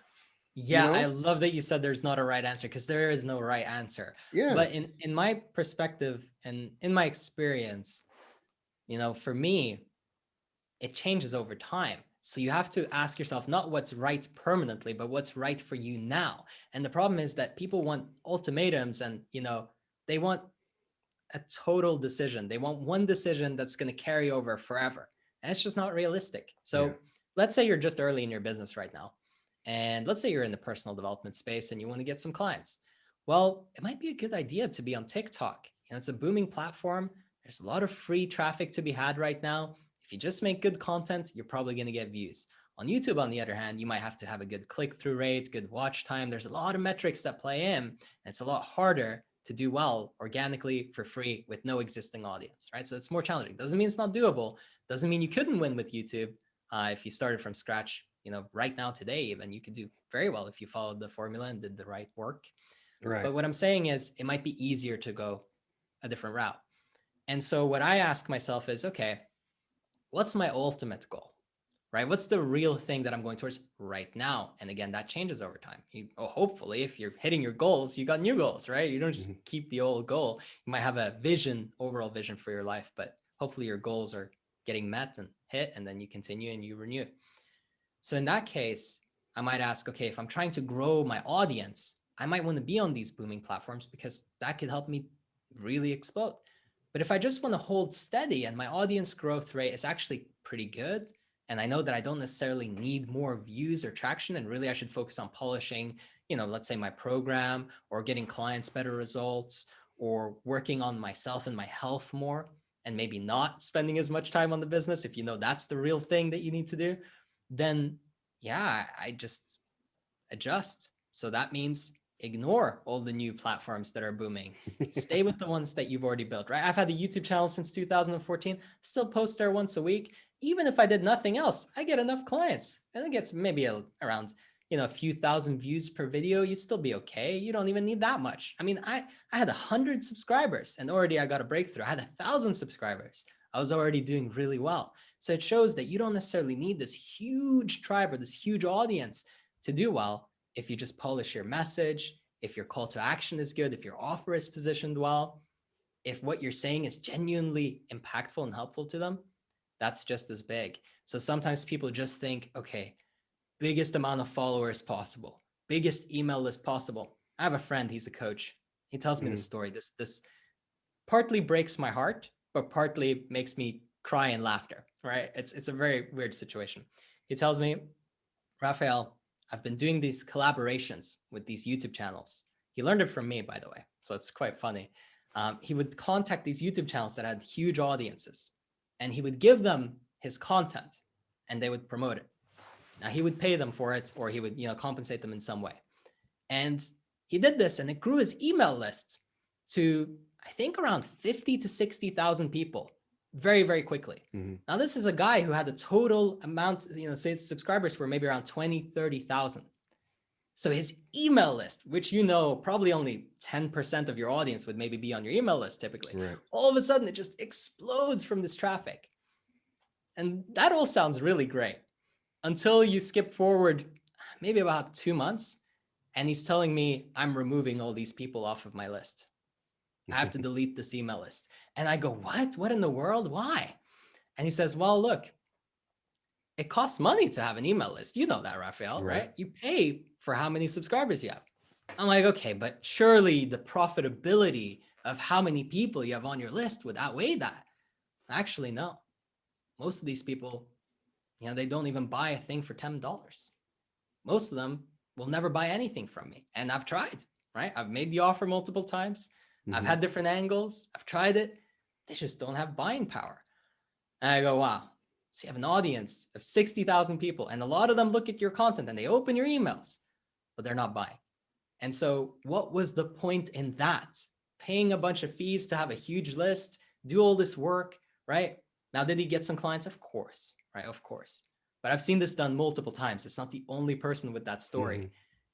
Yeah, I love that you said there's not a right answer, because there is no right answer. Yeah. But in my perspective and in my experience, for me, it changes over time. So you have to ask yourself not what's right permanently, but what's right for you now. And the problem is that people want ultimatums, and they want a total decision. They want one decision that's going to carry over forever. And it's just not realistic. So let's say you're just early in your business right now. And let's say you're in the personal development space and you want to get some clients. Well, it might be a good idea to be on TikTok. It's a booming platform. There's a lot of free traffic to be had right now. If you just make good content, you're probably going to get views. On YouTube, on the other hand, you might have to have a good click-through rate, good watch time. There's a lot of metrics that play in. And it's a lot harder to do well organically for free with no existing audience, right? So it's more challenging. Doesn't mean it's not doable. Doesn't mean you couldn't win with YouTube if you started from scratch. Right now, today, even, you could do very well if you followed the formula and did the right work. Right. But what I'm saying is it might be easier to go a different route. And so what I ask myself is, okay, what's my ultimate goal, right? What's the real thing that I'm going towards right now? And again, that changes over time. Hopefully, if you're hitting your goals, you got new goals, right? You don't just keep the old goal. You might have a overall vision for your life, but hopefully your goals are getting met and hit, and then you continue and you renew. So in that case, I might ask, okay, if I'm trying to grow my audience, I might want to be on these booming platforms because that could help me really explode. But if I just want to hold steady and my audience growth rate is actually pretty good, and I know that I don't necessarily need more views or traction, and really I should focus on polishing, let's say my program, or getting clients better results, or working on myself and my health more, and maybe not spending as much time on the business, if that's the real thing that you need to do, then I just adjust. So that means ignore all the new platforms that are booming. Stay with the ones that you've already built, right? I've had a YouTube channel since 2014, still post there once a week. Even if I did nothing else, I get enough clients, and it gets maybe around, a few thousand views per video. You still be okay. You don't even need that much. I mean, I had 100 subscribers and already I got a breakthrough. I had 1,000 subscribers. I was already doing really well. So it shows that you don't necessarily need this huge tribe or this huge audience to do well. If you just polish your message, if your call to action is good, if your offer is positioned well, if what you're saying is genuinely impactful and helpful to them, that's just as big. So sometimes people just think, okay, biggest amount of followers possible, biggest email list possible. I have a friend, he's a coach. He tells me this story. This partly breaks my heart, but partly makes me cry in laughter, right? It's a very weird situation. He tells me, Raphael, I've been doing these collaborations with these YouTube channels. He learned it from me, by the way. So it's quite funny. He would contact these YouTube channels that had huge audiences, and he would give them his content and they would promote it. Now he would pay them for it, or he would, compensate them in some way. And he did this, and it grew his email list to, I think, around 50 to 60,000 people very, very quickly. Now, this is a guy who had a total amount, say subscribers were maybe around 20, 30,000. So his email list, which, probably only 10% of your audience would maybe be on your email list typically. Right. All of a sudden, it just explodes from this traffic. And that all sounds really great until you skip forward maybe about 2 months. And he's telling me, I'm removing all these people off of my list. I have to delete this email list. And I go, what? What in the world? Why? And he says, well, look, it costs money to have an email list. You know that, Raphael, right? You pay for how many subscribers you have. I'm like, okay, but surely the profitability of how many people you have on your list would outweigh that. Actually, no. Most of these people, They don't even buy a thing for $10. Most of them will never buy anything from me. And I've tried, right? I've made the offer multiple times. I've had different angles. I've tried it. They just don't have buying power. And I go, wow. So you have an audience of 60,000 people, and a lot of them look at your content and they open your emails, but they're not buying. And so what was the point in that? Paying a bunch of fees to have a huge list, do all this work, right? Now, did he get some clients? Of course, right? Of course. But I've seen this done multiple times. It's not the only person with that story.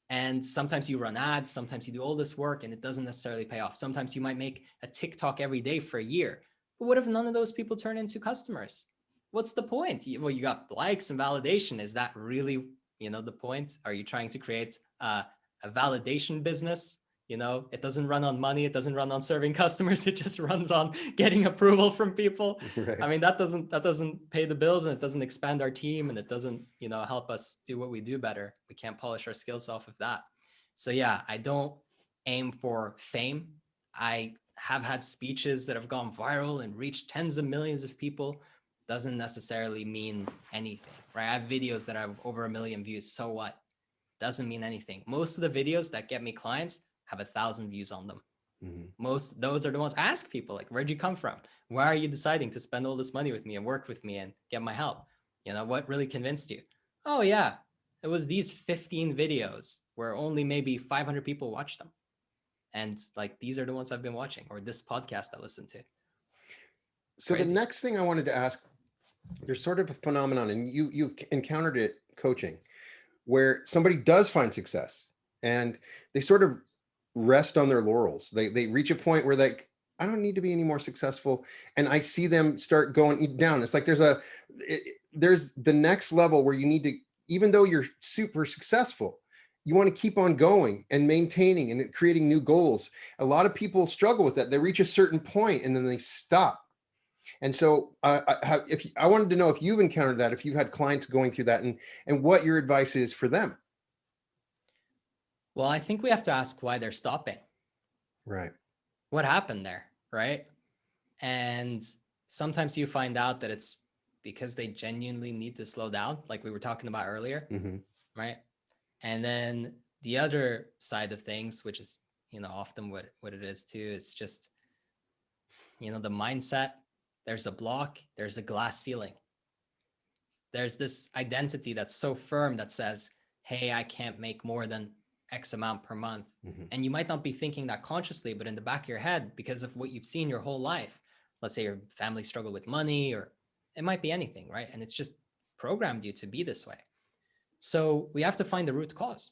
And sometimes you run ads, sometimes you do all this work and it doesn't necessarily pay off. Sometimes you might make a TikTok every day for a year. But what if none of those people turn into customers? What's the point? Well, you got likes and validation. Is that really, the point? Are you trying to create a validation business? It doesn't run on money. It doesn't run on serving customers. It just runs on getting approval from people. Right. I mean, that doesn't pay the bills, and it doesn't expand our team, and it doesn't, help us do what we do better. We can't polish our skills off of that. So yeah, I don't aim for fame. I have had speeches that have gone viral and reached tens of millions of people. Doesn't necessarily mean anything, right? I have videos that have over 1 million views. So what? Doesn't mean anything. Most of the videos that get me clients have 1,000 views on them. Those are the ones. Ask people, like, where'd you come from? Why are you deciding to spend all this money with me and work with me and get my help? What really convinced you? Oh yeah, it was these 15 videos where only maybe 500 people watched them. And like, these are the ones I've been watching, or this podcast I listened to. So the next thing I wanted to ask, there's sort of a phenomenon, and you've encountered it coaching, where somebody does find success and they sort of rest on their laurels. They reach a point where I don't need to be any more successful. And I see them start going down. It's like there's the next level where you need to, even though you're super successful, you want to keep on going and maintaining and creating new goals. A lot of people struggle with that. They reach a certain point and then they stop. And so I wanted to know if you've encountered that, if you've had clients going through that, and what your advice is for them. Well, I think we have to ask why they're stopping. Right. What happened there, right? And sometimes you find out that it's because they genuinely need to slow down, like we were talking about earlier, right? And then the other side of things, which is, often what it is too, is just, the mindset. There's a block, there's a glass ceiling. There's this identity that's so firm that says, hey, I can't make more than X amount per month. And you might not be thinking that consciously, but in the back of your head, because of what you've seen your whole life, let's say your family struggled with money, or it might be anything, right? And it's just programmed you to be this way. So we have to find the root cause,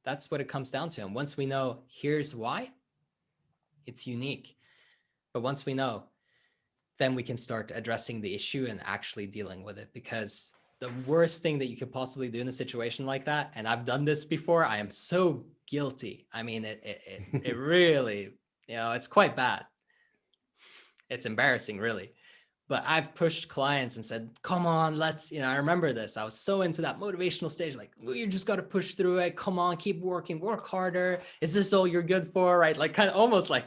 that's what it comes down to. And once we know here's why, it's unique. But once we know, then we can start addressing the issue and actually dealing with it. Because the worst thing that you could possibly do in a situation like that, and I've done this before, I am so guilty. I mean, it really, it's quite bad. It's embarrassing, really. But I've pushed clients and said, come on, let's, I remember this. I was so into that motivational stage, like, you just got to push through it. Come on, keep working, work harder. Is this all you're good for? Right? Like, kind of almost like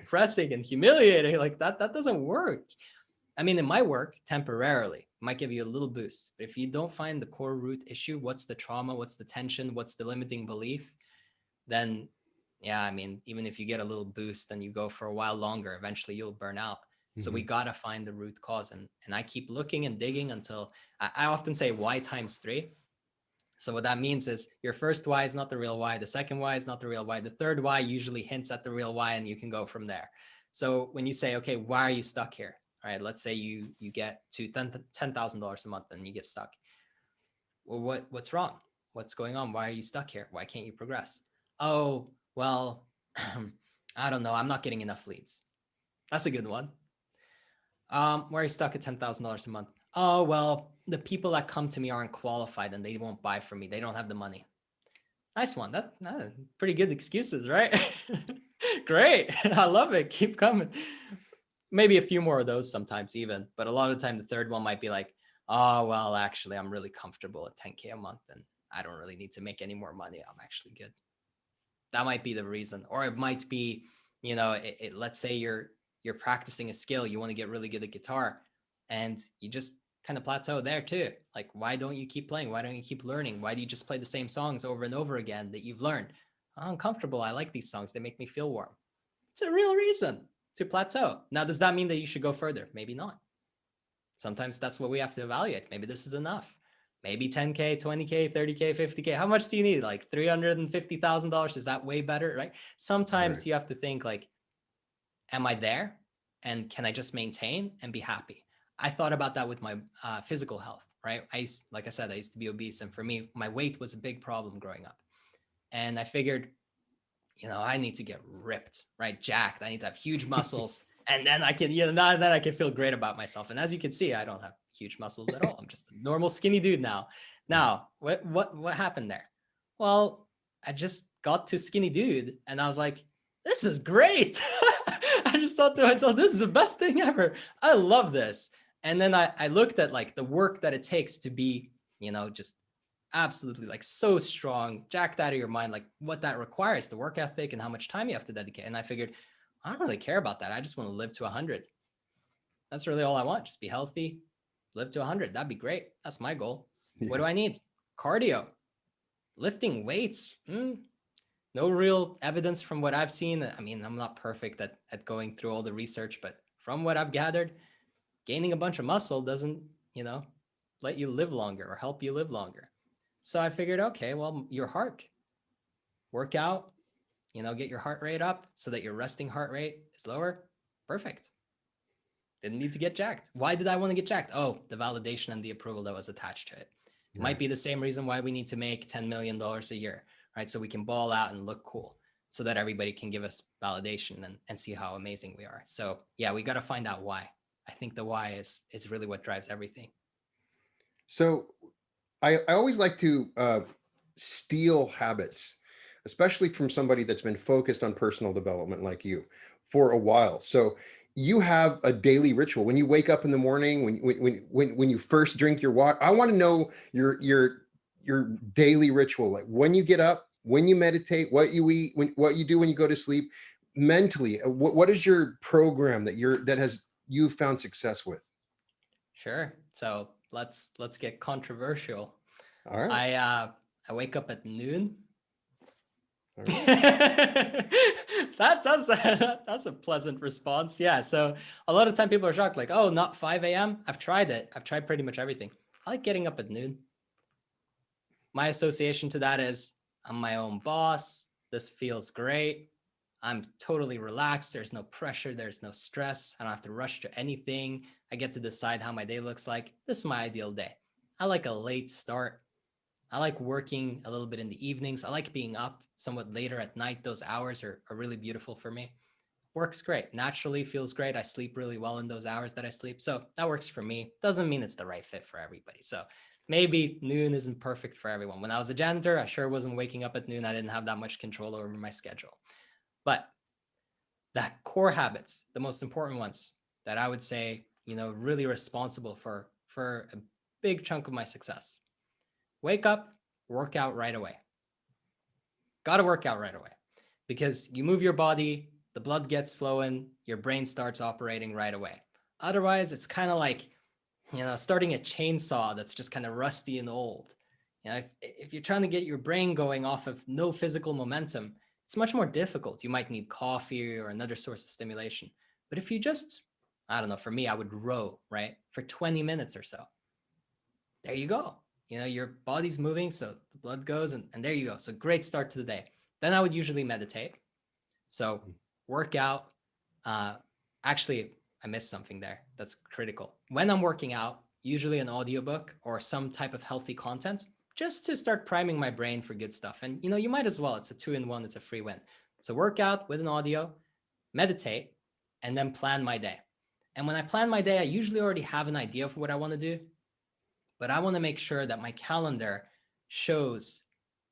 pressing and humiliating. Like that doesn't work. I mean, it might work temporarily, it might give you a little boost. But if you don't find the core root issue, what's the trauma, what's the tension, what's the limiting belief, then yeah, I mean, even if you get a little boost, then you go for a while longer, eventually you'll burn out. So we got to find the root cause. And I keep looking and digging until I often say why times 3. So what that means is your first why is not the real why. The second why is not the real why. The third why usually hints at the real why, and you can go from there. So when you say, okay, why are you stuck here? All right, let's say you get to $10,000 a month and you get stuck. Well, what's wrong? What's going on? Why are you stuck here? Why can't you progress? Oh, well, I don't know. I'm not getting enough leads. That's a good one. Why are you stuck at $10,000 a month? Oh, well, the people that come to me aren't qualified and they won't buy from me. They don't have the money. Nice one. That pretty good excuses, right? Great. I love it. Keep coming. Maybe a few more of those sometimes even, but a lot of the time the third one might be like, oh, well, actually, I'm really comfortable at 10K a month and I don't really need to make any more money. I'm actually good. That might be the reason. Or it might be, let's say you're practicing a skill. You want to get really good at guitar and you just kind of plateau there too. Like, why don't you keep playing? Why don't you keep learning? Why do you just play the same songs over and over again that you've learned? I'm uncomfortable. I like these songs. They make me feel warm. It's a real reason to plateau. Now, does that mean that you should go further? Maybe not. Sometimes that's what we have to evaluate. Maybe this is enough. Maybe 10K, 20K, 30K, 50K. How much do you need? Like $350,000. Is that way better, right? Sometimes you have to think like, am I there? And can I just maintain and be happy? I thought about that with my physical health, right? Like I said, I used to be obese. And for me, my weight was a big problem growing up. And I figured, I need to get ripped, right? Jacked. I need to have huge muscles. And then I can, then I can feel great about myself. And as you can see, I don't have huge muscles at all. I'm just a normal skinny dude now. Now, what happened there? Well, I just got to skinny dude and I was like, this is great. I just thought to myself, this is the best thing ever. I love this. And then I looked at like the work that it takes to be, just absolutely like so strong, jacked out of your mind, like what that requires, the work ethic and how much time you have to dedicate. And I figured, I don't really care about that. I just want to live to 100. That's really all I want. Just be healthy, live to 100. That'd be great. That's my goal. Yeah. What do I need? Cardio, lifting weights. No real evidence from what I've seen. I mean, I'm not perfect at going through all the research, but from what I've gathered, gaining a bunch of muscle doesn't, let you live longer or help you live longer. So I figured, okay, well, your heart, work out, get your heart rate up so that your resting heart rate is lower. Perfect. Didn't need to get jacked. Why did I want to get jacked? Oh, the validation and the approval that was attached to it. Right. Might be the same reason why we need to make $10 million a year, right? So we can ball out and look cool so that everybody can give us validation and see how amazing we are. So yeah, we got to find out why. I think the why is really what drives everything. So I always like to steal habits, especially from somebody that's been focused on personal development like you for a while. So you have a daily ritual when you wake up in the morning, when you first drink your water. I want to know your daily ritual, like when you get up, when you meditate, what you eat, what you do when you go to sleep, mentally. What is your program that you've found success with? Sure. So let's get controversial. All right. I wake up at noon. Right. That's a pleasant response. Yeah. So a lot of time people are shocked, like, oh, not 5 a.m. I've tried it. I've tried pretty much everything. I like getting up at noon. My association to that is I'm my own boss. This feels great. I'm totally relaxed. There's no pressure. There's no stress. I don't have to rush to anything. I get to decide how my day looks like. This is my ideal day. I like a late start. I like working a little bit in the evenings. I like being up somewhat later at night. Those hours are really beautiful for me. Works great. Naturally feels great. I sleep really well in those hours that I sleep. So that works for me. Doesn't mean it's the right fit for everybody. So maybe noon isn't perfect for everyone. When I was a janitor, I sure wasn't waking up at noon. I didn't have that much control over my schedule. But that core habits, the most important ones that I would say, really responsible for a big chunk of my success. Wake up, work out right away. Got to work out right away because you move your body, the blood gets flowing, your brain starts operating right away. Otherwise, it's kind of like, starting a chainsaw that's just kind of rusty and old. If you're trying to get your brain going off of no physical momentum, it's much more difficult. You might need coffee or another source of stimulation. But if you just, I don't know, for me, I would row, right? For 20 minutes or so. There you go. Your body's moving, so the blood goes, and there you go. So great start to the day. Then I would usually meditate. So work out. Actually, I missed something there. That's critical. When I'm working out, usually an audiobook or some type of healthy content, just to start priming my brain for good stuff. And, you might as well. It's a 2-in-1. It's a free win. So work out with an audio, meditate, and then plan my day. And when I plan my day, I usually already have an idea of what I want to do. But I want to make sure that my calendar shows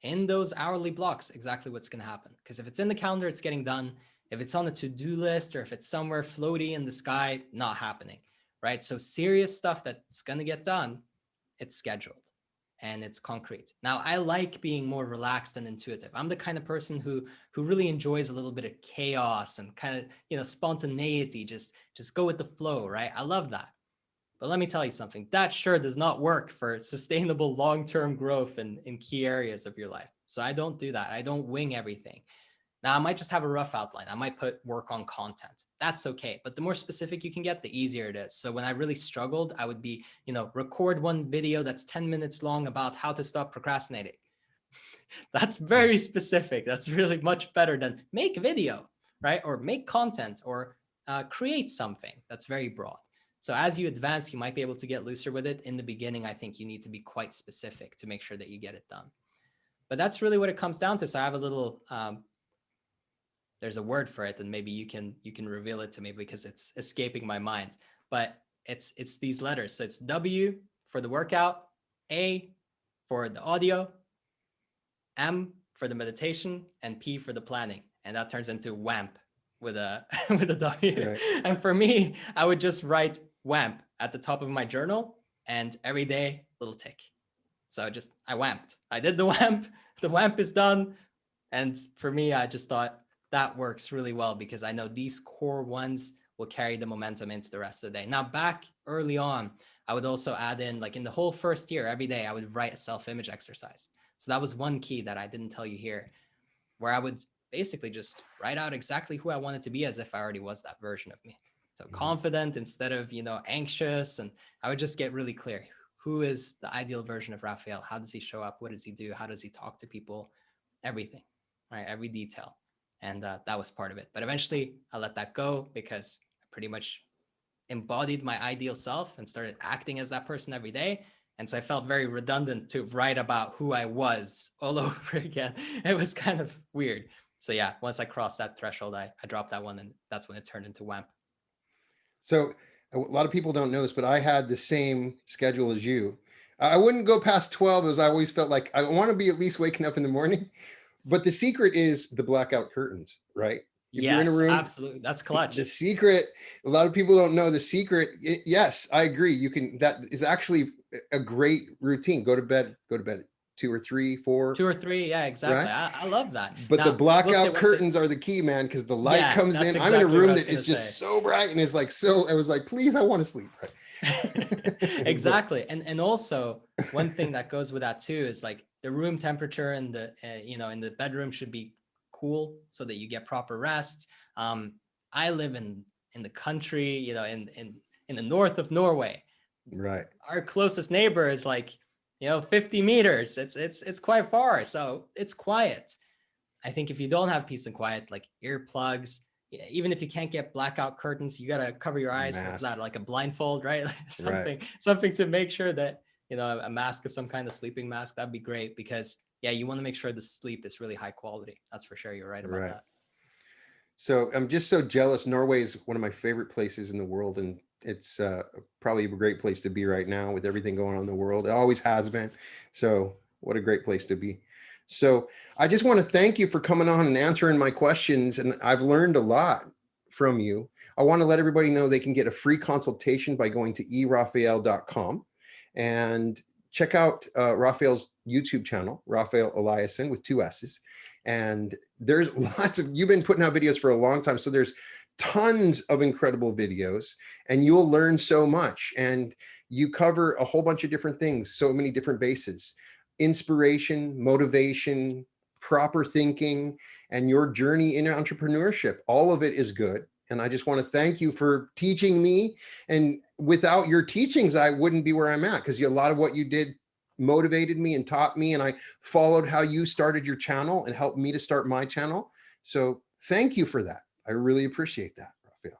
in those hourly blocks exactly what's going to happen. Because if it's in the calendar, it's getting done. If it's on the to-do list or if it's somewhere floaty in the sky, not happening, right? So serious stuff that's going to get done, it's scheduled and it's concrete. Now, I like being more relaxed and intuitive. I'm the kind of person who really enjoys a little bit of chaos and kind of, spontaneity, just go with the flow, right? I love that. But let me tell you something, that sure does not work for sustainable long-term growth in key areas of your life. So I don't do that. I don't wing everything. Now, I might just have a rough outline. I might put work on content. That's okay. But the more specific you can get, the easier it is. So when I really struggled, I would be, record one video that's 10 minutes long about how to stop procrastinating. That's very specific. That's really much better than make a video, right? Or make content or create something. That's very broad. So as you advance, you might be able to get looser with it. In the beginning, I think you need to be quite specific to make sure that you get it done. But that's really what it comes down to. So I have a little, there's a word for it, and maybe you can reveal it to me because it's escaping my mind. But it's these letters. So it's W for the workout, A for the audio, M for the meditation, and P for the planning. And that turns into WAMP with a with a W. Right. And for me, I would just write WAMP at the top of my journal, and every day, little tick. So I WAMPed. I did the WAMP. The WAMP is done. And for me, I just thought that works really well because I know these core ones will carry the momentum into the rest of the day. Now, back early on, I would also add in, like in the whole first year, every day, I would write a self-image exercise. So that was one key that I didn't tell you here, where I would basically just write out exactly who I wanted to be as if I already was that version of me. So confident instead of, anxious. And I would just get really clear. Who is the ideal version of Raphael? How does he show up? What does he do? How does he talk to people? Everything, right? Every detail. And that was part of it. But eventually I let that go because I pretty much embodied my ideal self and started acting as that person every day. And so I felt very redundant to write about who I was all over again. It was kind of weird. So yeah, once I crossed that threshold, I dropped that one, and that's when it turned into WAMP. So a lot of people don't know this, but I had the same schedule as you. I wouldn't go past 12 as I always felt like I want to be at least waking up in the morning. But the secret is the blackout curtains, right? If you're in a room, absolutely. That's clutch. The secret, a lot of people don't know the secret. Yes, I agree. That is actually a great routine. Go to bed at 2 or 3, 4. 2 or 3. Yeah, exactly. Right? I love that. But now, the blackout curtains are the key, man, because the light comes in. Exactly. I'm in a room that is just so bright, and it's like, I was like, please, I want to sleep. Right? Exactly. And also one thing that goes with that too is like the room temperature and the, in the bedroom should be cool so that you get proper rest. I live in the country, in the north of Norway. Right. Our closest neighbor is like, 50 meters. It's quite far. So it's quiet. I think if you don't have peace and quiet, like earplugs, even if you can't get blackout curtains, you got to cover your eyes. So it's not like a blindfold, right? Something to make sure that, a mask of some kind of sleeping mask, that'd be great because you want to make sure the sleep is really high quality. That's for sure. You're right about that. So I'm just so jealous. Norway is one of my favorite places in the world. And it's probably a great place to be right now with everything going on in the world. It always has been. So what a great place to be. So I just want to thank you for coming on and answering my questions. And I've learned a lot from you. I want to let everybody know they can get a free consultation by going to eraphael.com and check out Raphael's YouTube channel, Rafael Eliassen with 2 S's. And there's you've been putting out videos for a long time. So there's tons of incredible videos and you'll learn so much. And you cover a whole bunch of different things, so many different bases: inspiration, motivation, proper thinking, and your journey in entrepreneurship. All of it is good. And I just want to thank you for teaching me. And without your teachings, I wouldn't be where I'm at, because a lot of what you did motivated me and taught me. And I followed how you started your channel and helped me to start my channel. So thank you for that. I really appreciate that, Raphael.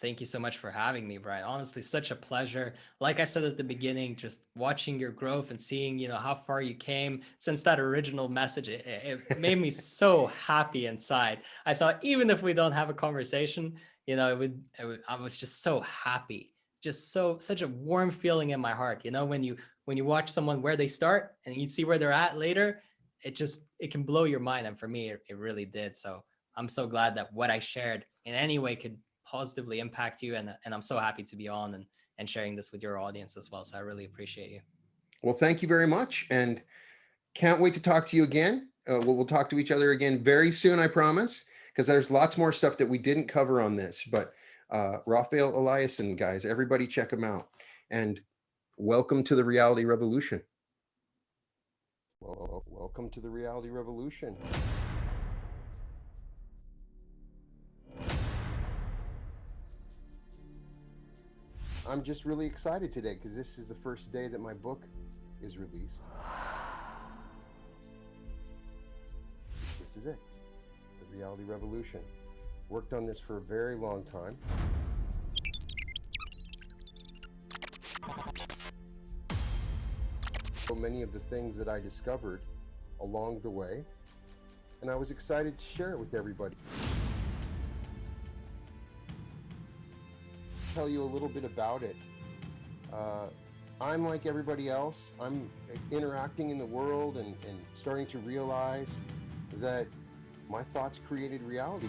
Thank you so much for having me, Brian. Honestly, such a pleasure. Like I said at the beginning, just watching your growth and seeing, how far you came since that original message, it made me so happy inside. I thought even if we don't have a conversation, I was just so happy, such a warm feeling in my heart. When you watch someone where they start and you see where they're at later, it can blow your mind. And for me, it really did. So I'm so glad that what I shared in any way could positively impact you. And I'm so happy to be on and sharing this with your audience as well. So I really appreciate you. Well, thank you very much. And can't wait to talk to you again. We'll talk to each other again very soon, I promise, because there's lots more stuff that we didn't cover on this. But Rafael Eliassen, guys, everybody check him out. And welcome to the reality revolution. Welcome to the reality revolution. I'm just really excited today because this is the first day that my book is released. This is it, the reality revolution. Worked on this for a very long time. So many of the things that I discovered along the way, and I was excited to share it with everybody. Tell you a little bit about it. I'm like everybody else. I'm interacting in the world and starting to realize that my thoughts created reality.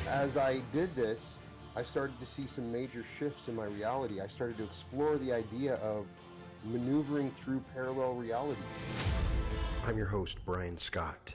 As I did this, I started to see some major shifts in my reality. I started to explore the idea of maneuvering through parallel realities. I'm your host, Brian Scott.